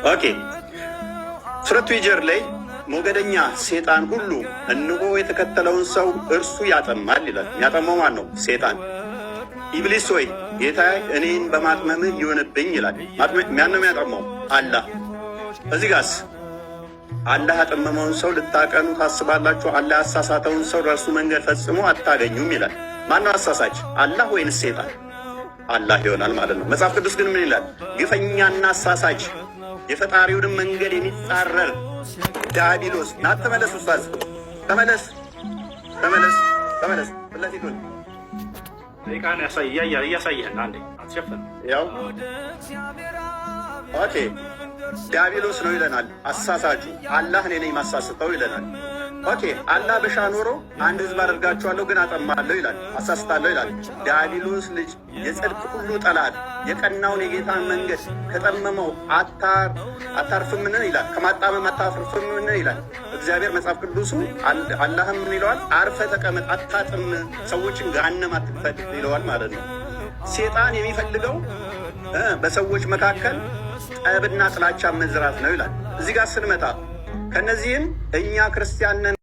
ኦኬ ሱረቱ ሂጅር ላይ ሞገደኛ ሴጣን ሁሉ እንሆ የተከተለውን ሰው እርሱ ያጠማል ይላል። ያጠማው ማን ነው? ሴጣን። ኢብሊስ ሆይ ጌታ እኔን በማጥመምህ ይሆንብኝ ይላል። ማን ነው የሚያጠማው? አላህ። እዚህ ጋርስ አላህ ያጠመመውን ሰው ልታቀኑ ታስባላችሁ? አላህ ያሳሳተውን ሰው በእርሱ መንገድ ፈጽሞ አታገኙም ይላል። ማነው አሳሳች? አላህ ወይንስ ሴጣን? አላህ ይሆናል ማለት ነው። መጽሐፍ ቅዱስ ግን ምን ይላል? ግፈኛና አሳሳች የፈጣሪውንም መንገድ የሚጻረር ዲያብሎስ ና ተመለስ፣ ኡስታዝ ተመለስ፣ ተመለስ፣ ተመለስ። ለፊቱን ሊቃን እያሳየህን አንዴ አትሸፈን። ያው ኦኬ ዲያብሎስ ነው ይለናል። አሳሳቹ አላህ እኔ ነኝ ማሳስተው ይለናል። ኦኬ አላህ በሻ ኖሮ አንድ ህዝብ አደርጋቸዋለሁ ግን አጠማለሁ ይላል፣ አሳስታለሁ ይላል። ዲያብሎስ ልጅ የጽድቅ ሁሉ ጠላት የቀናውን የጌታን መንገድ ከጠመመው አታርፍምን ይላል፣ ከማጣመም አታርፍምን ይላል እግዚአብሔር መጽሐፍ ቅዱሱ። አላህም ምን ይለዋል? አርፈ ተቀመጥ፣ አታጥም፣ ሰዎችን ገሃነም አትክፈት ይለዋል ማለት ነው። ሴጣን የሚፈልገው በሰዎች መካከል ጠብና ጥላቻ መዝራት ነው ይላል። እዚህ ጋር ስንመጣ ከነዚህም እኛ ክርስቲያን ነን